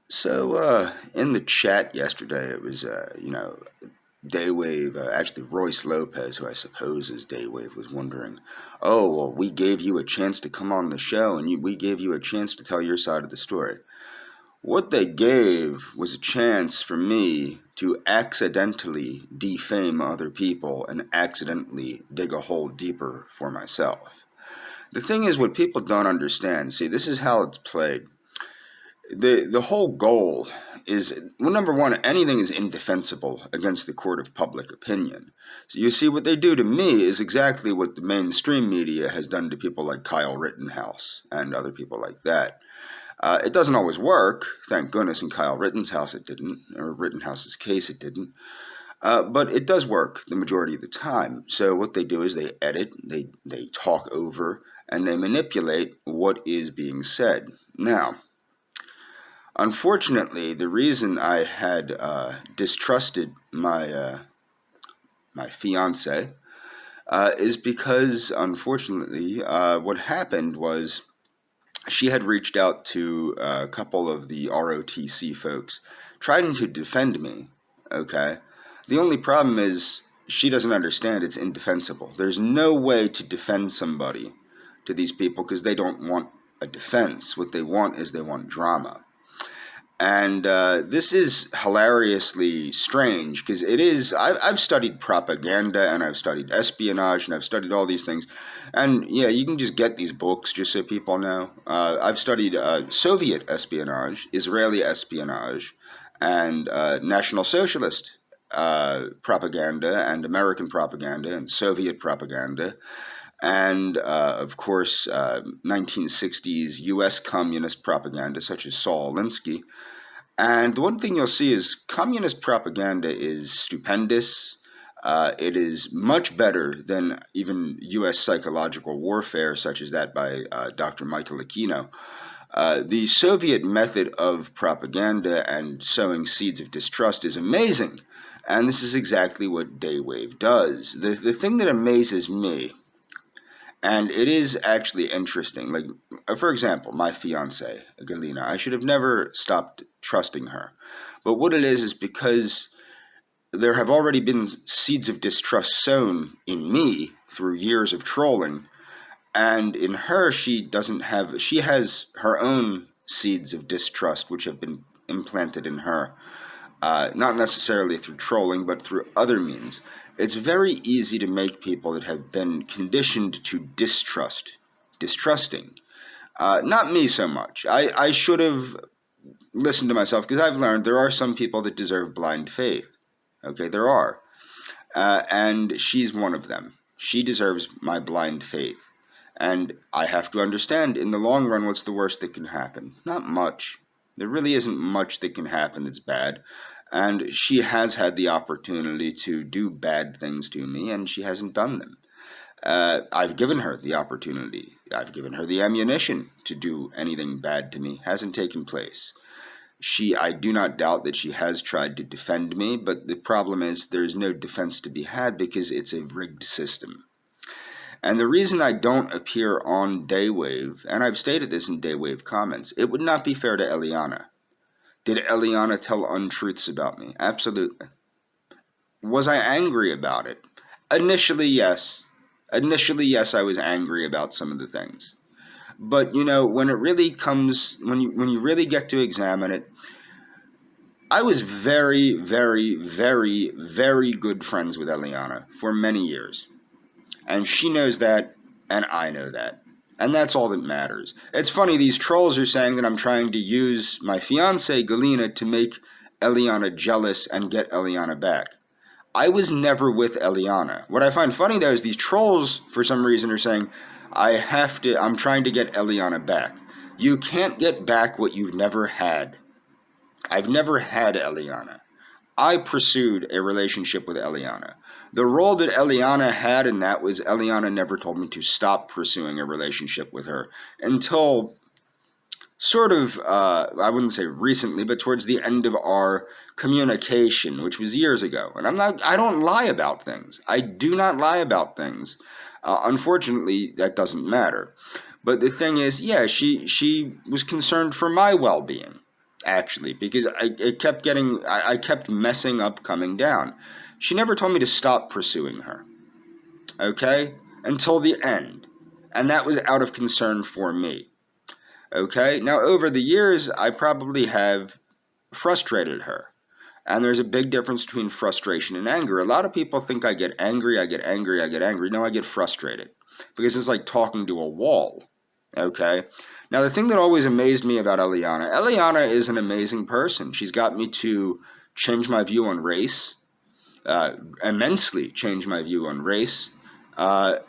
In the chat yesterday, it was, Daywave, actually Royce Lopez, who I suppose is Daywave, was wondering, oh, well, we gave you a chance to come on the show, and we gave you a chance to tell your side of the story. What they gave was a chance for me to accidentally defame other people and accidentally dig a hole deeper for myself. The thing is, what people don't understand, see, this is how it's played. The whole goal is, well, number one, anything is indefensible against the court of public opinion. So you see, what they do to me is exactly what the mainstream media has done to people like Kyle Rittenhouse and other people like that. It doesn't always work, thank goodness. In Kyle Rittenhouse it didn't, or Rittenhouse's case it didn't. But it does work the majority of the time. So what they do is they edit, they talk over, and they manipulate what is being said. Now, unfortunately, the reason I had distrusted my fiance is because, unfortunately, what happened was she had reached out to a couple of the ROTC folks trying to defend me, okay? The only problem is she doesn't understand it's indefensible. There's no way to defend somebody to these people because they don't want a defense. What they want is they want drama. And this is hilariously strange because it is. I've studied propaganda and I've studied espionage and I've studied all these things. And yeah, you can just get these books just so people know. I've studied Soviet espionage, Israeli espionage, and National Socialist propaganda and American propaganda and Soviet propaganda. And, of course, 1960s U.S. communist propaganda, such as Saul Alinsky. And the one thing you'll see is communist propaganda is stupendous. It is much better than even U.S. psychological warfare, such as that by Dr. Michael Aquino. The Soviet method of propaganda and sowing seeds of distrust is amazing. And this is exactly what Daywave does. The thing that amazes me, and it is actually interesting. Like, for example, my fiance, Galina, I should have never stopped trusting her. But what it is because there have already been seeds of distrust sown in me through years of trolling. And in her, she has her own seeds of distrust, which have been implanted in her. Not necessarily through trolling, but through other means. It's very easy to make people that have been conditioned to distrusting. Not me so much. I should have listened to myself because I've learned there are some people that deserve blind faith. Okay, there are. And she's one of them. She deserves my blind faith. And I have to understand, in the long run, what's the worst that can happen? Not much. There really isn't much that can happen that's bad. And she has had the opportunity to do bad things to me, and she hasn't done them. I've given her the opportunity. I've given her the ammunition to do anything bad to me. Hasn't taken place. I do not doubt that she has tried to defend me, but the problem is there's no defense to be had because it's a rigged system. And the reason I don't appear on Daywave, and I've stated this in Daywave comments, it would not be fair to Eliana. Did Eliana tell untruths about me? Absolutely. Was I angry about it? Initially, yes. Initially, yes, I was angry about some of the things. But, when it really comes, when you really get to examine it, I was very, very, very, very good friends with Eliana for many years. And she knows that, and I know that. And that's all that matters. It's funny, these trolls are saying that I'm trying to use my fiancée, Galina, to make Eliana jealous and get Eliana back. I was never with Eliana. What I find funny, though, is these trolls, for some reason, are saying, I'm trying to get Eliana back. You can't get back what you've never had. I've never had Eliana. I pursued a relationship with Eliana. The role that Eliana had in that was Eliana never told me to stop pursuing a relationship with her until sort of, I wouldn't say recently, but towards the end of our communication, which was years ago. And I don't lie about things. I do not lie about things. Unfortunately, that doesn't matter. But the thing is, yeah, she was concerned for my well-being. actually, because I kept messing up coming down. She never told me to stop pursuing her, okay, until the end, and that was out of concern for me, okay. Now, over the years, I probably have frustrated her. And there's a big difference between frustration and anger. A lot of people think I get angry, I get angry, I get angry. No, I get frustrated because it's like talking to a wall. Okay? Now, the thing that always amazed me about Eliana is an amazing person. She's got me to change my view on race, immensely change my view on race.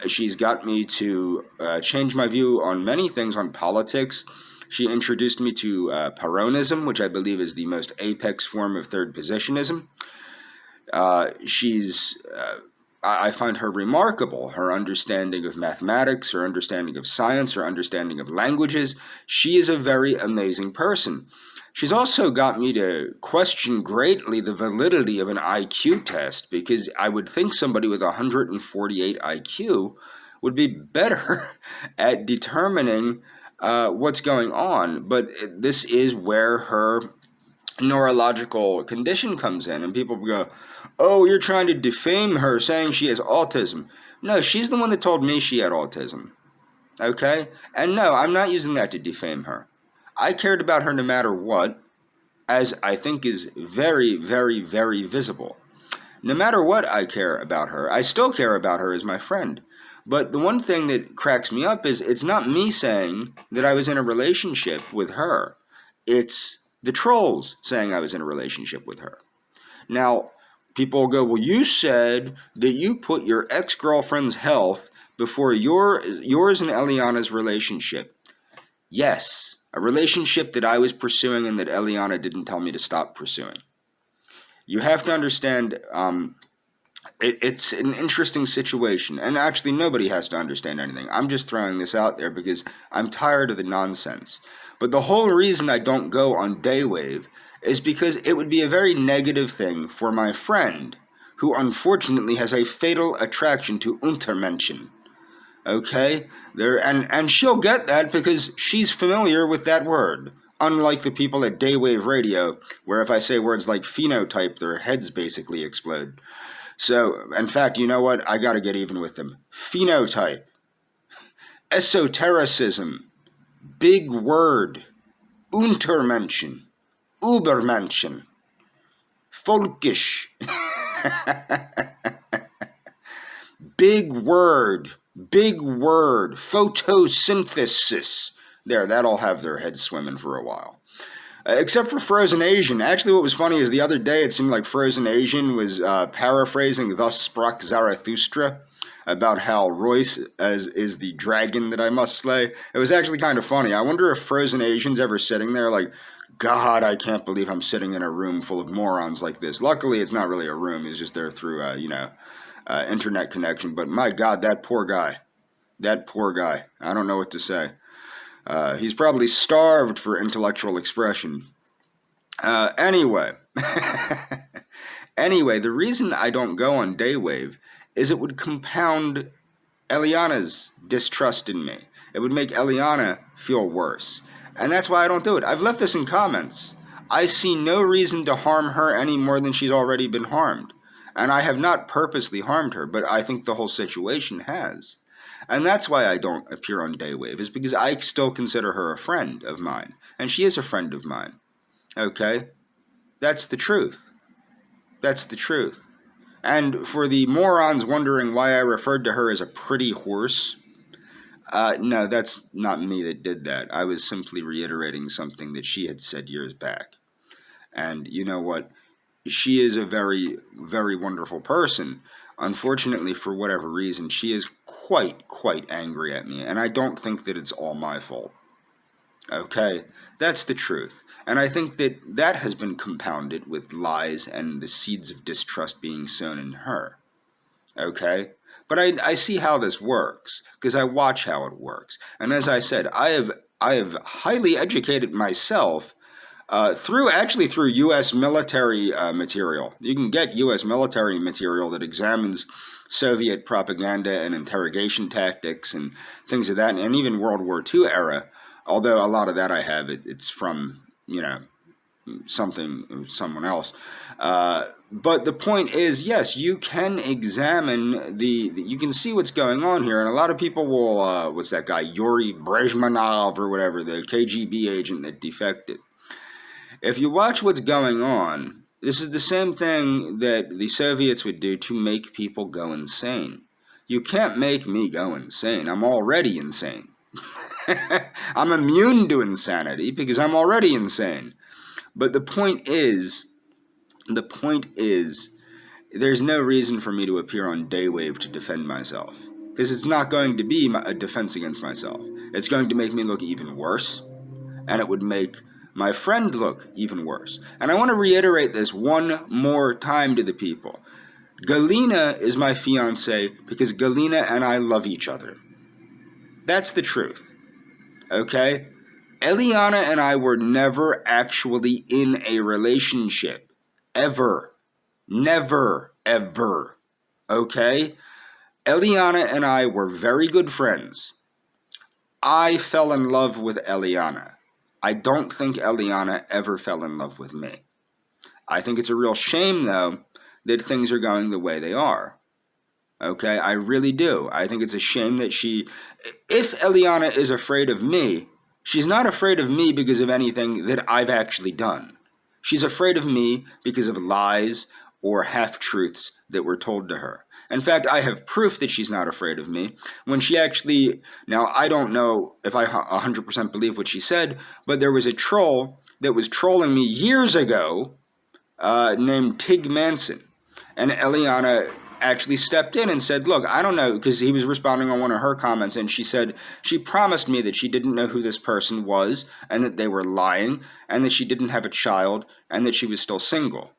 She's got me to change my view on many things, on politics. She introduced me to Peronism, which I believe is the most apex form of third positionism. I find her remarkable, her understanding of mathematics, her understanding of science, her understanding of languages. She is a very amazing person. She's also got me to question greatly the validity of an IQ test, because I would think somebody with 148 IQ would be better at determining what's going on. But this is where her neurological condition comes in, and people go, oh, you're trying to defame her saying she has autism. No, she's the one that told me she had autism, okay? And no, I'm not using that to defame her. I cared about her no matter what, as I think is very, very, very visible. No matter what I care about her, I still care about her as my friend. But the one thing that cracks me up is it's not me saying that I was in a relationship with her. It's the trolls saying I was in a relationship with her. Now, people go, well, you said that you put your ex-girlfriend's health before yours and Eliana's relationship. Yes, a relationship that I was pursuing and that Eliana didn't tell me to stop pursuing. You have to understand, it's an interesting situation, and actually nobody has to understand anything. I'm just throwing this out there because I'm tired of the nonsense. But the whole reason I don't go on Daywave is because it would be a very negative thing for my friend, who unfortunately has a fatal attraction to Untermenschen. Okay? And she'll get that because she's familiar with that word. Unlike the people at Daywave Radio, where if I say words like phenotype, their heads basically explode. So, in fact, you know what? I gotta get even with them. Phenotype. Esotericism. Big word. Untermenschen. Übermenschen. Folkisch. Big word. Big word. Photosynthesis. There, that'll have their heads swimming for a while. Except for Frozen Asian. Actually, what was funny is the other day it seemed like Frozen Asian was paraphrasing Thus Sprach Zarathustra about how Royce is the dragon that I must slay. It was actually kind of funny. I wonder if Frozen Asian's ever sitting there like, God, I can't believe I'm sitting in a room full of morons like this. Luckily, it's not really a room. He's just there through, internet connection. But my God, that poor guy. That poor guy. I don't know what to say. He's probably starved for intellectual expression. Anyway, the reason I don't go on Daywave is it would compound Eliana's distrust in me. It would make Eliana feel worse. And that's why I don't do it. I've left this in comments. I see no reason to harm her any more than she's already been harmed. And I have not purposely harmed her, but I think the whole situation has. And that's why I don't appear on Daywave, is because I still consider her a friend of mine. And she is a friend of mine. Okay? That's the truth. That's the truth. And for the morons wondering why I referred to her as a pretty horse, no, that's not me that did that. I was simply reiterating something that she had said years back. And you know what? She is a very, very wonderful person. Unfortunately, for whatever reason, she is quite angry at me, and I don't think that it's all my fault. Okay? That's the truth. And I think that that has been compounded with lies and the seeds of distrust being sown in her. Okay? But I see how this works, because I watch how it works. And as I said, I have highly educated myself through U.S. military material. You can get U.S. military material that examines Soviet propaganda and interrogation tactics and things of that, and even World War II era. Although a lot of that I have, it's from, someone else. But the point is, yes, you can examine you can see what's going on here, and a lot of people will, what's that guy, Yuri Brezhnev or whatever, the KGB agent that defected. If you watch what's going on, this is the same thing that the Soviets would do to make people go insane. You can't make me go insane. I'm already insane. I'm immune to insanity because I'm already insane. But the point is, there's no reason for me to appear on Daywave to defend myself. Because it's not going to be a defense against myself. It's going to make me look even worse. And it would make my friend look even worse. And I want to reiterate this one more time to the people. Galina is my fiancée because Galina and I love each other. That's the truth. Okay? Eliana and I were never actually in a relationship. Ever. Never, ever. Okay? Eliana and I were very good friends. I fell in love with Eliana. I don't think Eliana ever fell in love with me. I think it's a real shame, though, that things are going the way they are. Okay? I really do. I think it's a shame that if Eliana is afraid of me, she's not afraid of me because of anything that I've actually done. She's afraid of me because of lies or half-truths that were told to her. In fact, I have proof that she's not afraid of me. When she actually, now I don't know if I 100% believe what she said, but there was a troll that was trolling me years ago named Tig Manson. And Eliana actually stepped in and said, look, I don't know, because he was responding on one of her comments, and she said she promised me that she didn't know who this person was, and that they were lying, and that she didn't have a child, and that she was still single.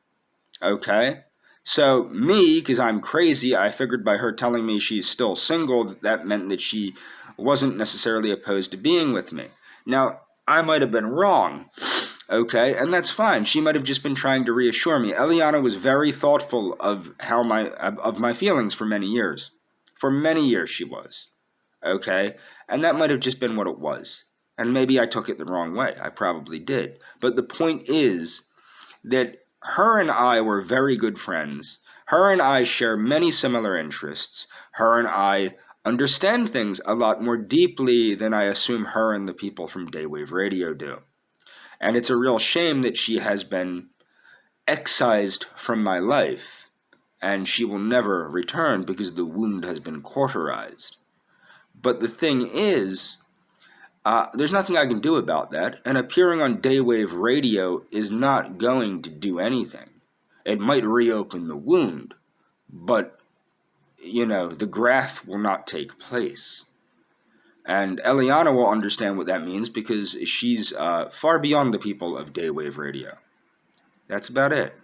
Okay? So me, because I'm crazy, I figured by her telling me she's still single, that meant that she wasn't necessarily opposed to being with me. Now, I might have been wrong. Okay, and that's fine. She might have just been trying to reassure me. Eliana was very thoughtful of my feelings for many years. For many years she was. Okay, and that might have just been what it was. And maybe I took it the wrong way. I probably did. But the point is that her and I were very good friends. Her and I share many similar interests. Her and I understand things a lot more deeply than I assume her and the people from Daywave Radio do. And it's a real shame that she has been excised from my life, and she will never return because the wound has been cauterized. But the thing is, there's nothing I can do about that, and appearing on Daywave Radio is not going to do anything. It might reopen the wound, but, the graft will not take place. And Eliana will understand what that means because she's far beyond the people of Daywave Radio. That's about it.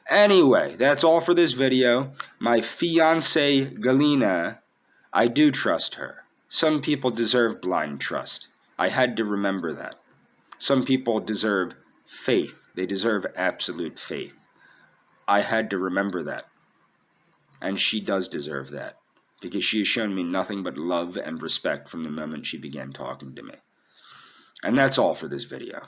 Anyway, that's all for this video. My fiancée Galina, I do trust her. Some people deserve blind trust. I had to remember that. Some people deserve faith. They deserve absolute faith. I had to remember that. And she does deserve that. Because she has shown me nothing but love and respect from the moment she began talking to me. And that's all for this video.